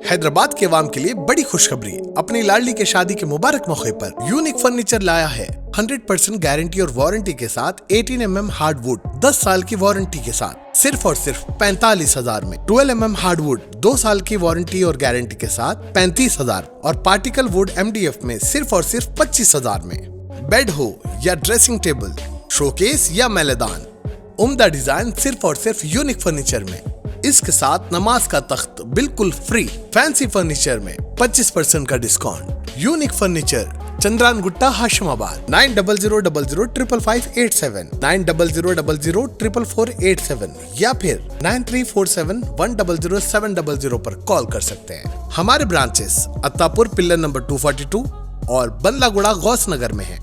حیدرآباد کے عوام کے لیے بڑی خوشخبری، اپنی لاڈلی کے شادی کے مبارک موقع پر یونیک فرنیچر لایا ہے 100% گارنٹی اور وارنٹی کے ساتھ 18 mm ہارڈ ووڈ 10 سال کی وارنٹی کے ساتھ صرف اور صرف 45,000 میں، 12 mm ہارڈ ووڈ 2 سال کی وارنٹی اور گارنٹی کے ساتھ 35,000 اور پارٹیکل ووڈ MDF میں صرف اور صرف 25,000 میں۔ بیڈ ہو یا ڈریسنگ ٹیبل، شوکیس یا میلدان، عمدہ ڈیزائن صرف اور صرف یونیک فرنیچر میں۔ اس کے ساتھ نماز کا تخت بالکل فری، فینسی فرنیچر میں 25% کا ڈسکاؤنٹ۔ یونیک فرنیچر، چندران گٹا، ہاشم آباد، 9000555587 9000004487 یا پھر 9347100700 پر کال کر سکتے ہیں۔ ہمارے برانچز اتاپور پلر نمبر 242 اور بندلا گڑا غوث نگر میں ہیں۔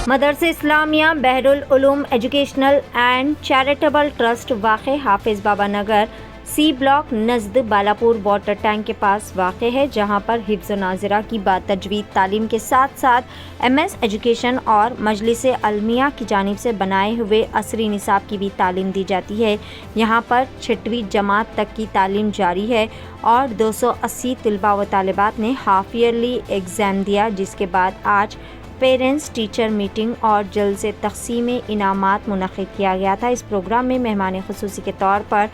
مدرسہ اسلامیہ بحر العلوم ایجوکیشنل اینڈ چیریٹیبل ٹرسٹ واقع حافظ بابا نگر سی بلاک نزد بالاپور واٹر ٹینک کے پاس واقع ہے، جہاں پر حفظ و ناظرہ کی باتجوید تعلیم کے ساتھ ساتھ MS ایجوکیشن اور مجلس علمیہ کی جانب سے بنائے ہوئے عصری نصاب کی بھی تعلیم دی جاتی ہے۔ یہاں پر 6ویں جماعت تک کی تعلیم جاری ہے اور 280 طلباء و طالبات نے ہاف ایئرلی ایگزام دیا، جس کے بعد آج پیرنٹس ٹیچر میٹنگ اور جلسے تقسیم انعامات منعقد کیا گیا تھا۔ اس پروگرام میں مہمان خصوصی کے طور پر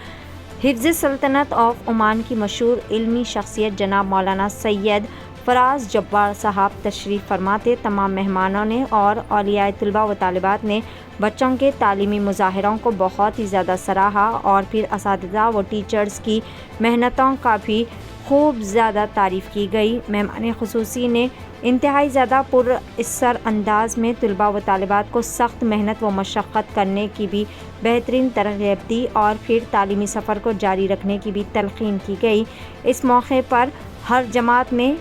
حفظ سلطنت آف عمان کی مشہور علمی شخصیت جناب مولانا سید فراز جبار صاحب تشریف فرما تھے۔ تمام مہمانوں نے اور اولیاء طلباء و طالبات نے بچوں کے تعلیمی مظاہروں کو بہت ہی زیادہ سراہا اور پھر اساتذہ و ٹیچرز کی محنتوں کا بھی خوب زیادہ تعریف کی گئی۔ مہمان خصوصی نے انتہائی زیادہ پر اثر انداز میں طلباء و طالبات کو سخت محنت و مشقت کرنے کی بھی بہترین ترغیب دی اور پھر تعلیمی سفر کو جاری رکھنے کی بھی تلقین کی گئی۔ اس موقع پر ہر جماعت میں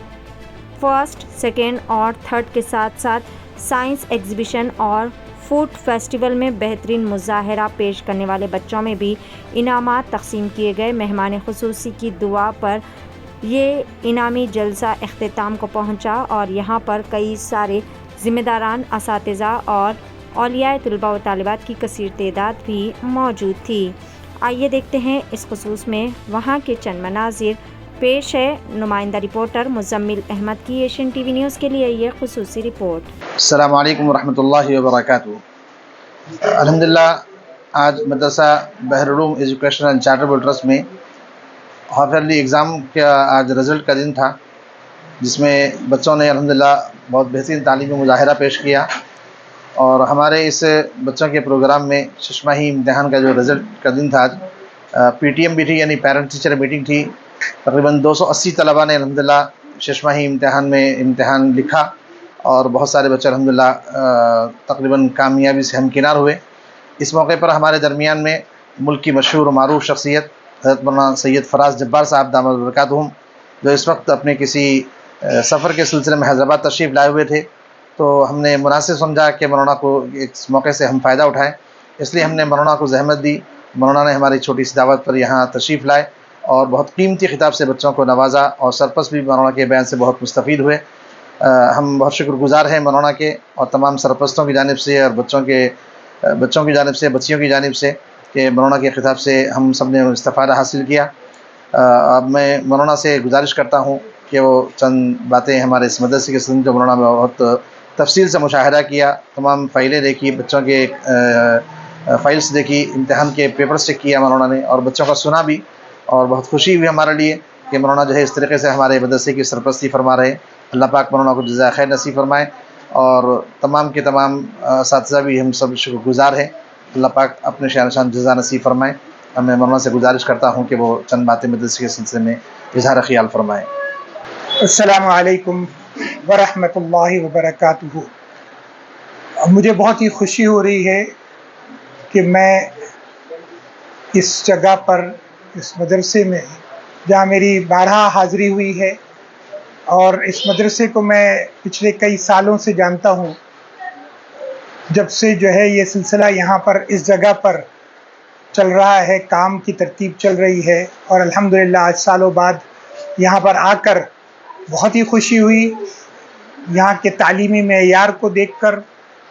فرسٹ، سیکنڈ اور تھرڈ کے ساتھ ساتھ سائنس ایگزیبیشن اور فوڈ فیسٹیول میں بہترین مظاہرہ پیش کرنے والے بچوں میں بھی انعامات تقسیم کیے گئے۔ مہمان خصوصی کی دعا پر یہ انعامی جلسہ اختتام کو پہنچا اور یہاں پر کئی سارے ذمہ داران، اساتذہ اور اولیاء طلباء و طالبات کی کثیر تعداد بھی موجود تھی۔ آئیے دیکھتے ہیں اس خصوص میں وہاں کے چند مناظر۔ پیش ہے نمائندہ رپورٹر مزمل احمد کی ایشین TV نیوز کے لیے یہ خصوصی رپورٹ۔ السلام علیکم ورحمۃ اللہ وبرکاتہ۔ الحمدللہ آج مدرسہ بحر العلوم ایجوکیشنل اینڈ چیریٹیبل ٹرسٹ میں ہاف ایئرلی ایگزام کا آج رزلٹ کا دن تھا، جس میں بچوں نے الحمدللہ بہت بہترین تعلیمی مظاہرہ پیش کیا اور ہمارے اس بچوں کے پروگرام میں ششماہی امتحان کا جو رزلٹ کا دن تھا آج PTM بھی تھی، یعنی پیرنٹ ٹیچر میٹنگ تھی۔ تقریباً 280 طلباء نے الحمدللہ ششماہی امتحان میں امتحان لکھا اور بہت سارے بچے الحمدللہ تقریباً کامیابی سے ہمکنار ہوئے۔ اس موقع پر ہمارے درمیان میں ملک کی مشہور و معروف شخصیت حضرت مولانا سید فراز جبار صاحب دامت برکاتہم، جو اس وقت اپنے کسی سفر کے سلسلے میں حیدرآباد تشریف لائے ہوئے تھے، تو ہم نے مناسب سمجھا کہ مولانا کو اس موقع سے ہم فائدہ اٹھائیں، اس لیے ہم نے مولانا کو زحمت دی۔ مولانا نے ہماری چھوٹی سی دعوت پر یہاں تشریف لائے اور بہت قیمتی خطاب سے بچوں کو نوازا اور سرپرست بھی مولانا کے بیان سے بہت مستفید ہوئے۔ ہم بہت شکر گزار ہیں مولانا کے اور تمام سرپرستوں کی جانب سے اور بچوں کی جانب سے، بچیوں کی جانب سے، کہ مولانا کے خطاب سے ہم سب نے استفادہ حاصل کیا۔ اب میں مولانا سے گزارش کرتا ہوں کہ وہ چند باتیں ہمارے اس مدرسے کے سن جو مولانا نے بہت تفصیل سے مشاہدہ کیا، تمام فائلیں دیکھی، بچوں کے فائلز دیکھی، امتحان کے پیپرز چیک کیا مولانا نے اور بچوں کا سنا بھی، اور بہت خوشی ہوئی ہمارے لیے کہ مولانا جو ہے اس طریقے سے ہمارے مدرسے کی سرپرستی فرما رہے ہیں۔ اللہ پاک مولانا کو جزائے خیر نصیب فرمائے اور تمام کے تمام اساتذہ بھی ہم سب شکر گزار ہیں۔ اللہ پاک اپنے شان شان جزا نصیب فرمائے۔ میں مولانا سے گزارش کرتا ہوں کہ وہ چند باتیں مدرسے کے سلسلے میں اظہار خیال فرمائیں۔ السلام علیکم ورحمۃ اللہ وبرکاتہ۔ مجھے بہت ہی خوشی ہو رہی ہے کہ میں اس جگہ پر، اس مدرسے میں، جہاں میری بارہا حاضری ہوئی ہے اور اس مدرسے کو میں پچھلے کئی سالوں سے جانتا ہوں، جب سے جو ہے یہ سلسلہ یہاں پر اس جگہ پر چل رہا ہے، کام کی ترتیب چل رہی ہے، اور الحمدللہ آج سالوں بعد یہاں پر آ کر بہت ہی خوشی ہوئی۔ یہاں کے تعلیمی معیار کو دیکھ کر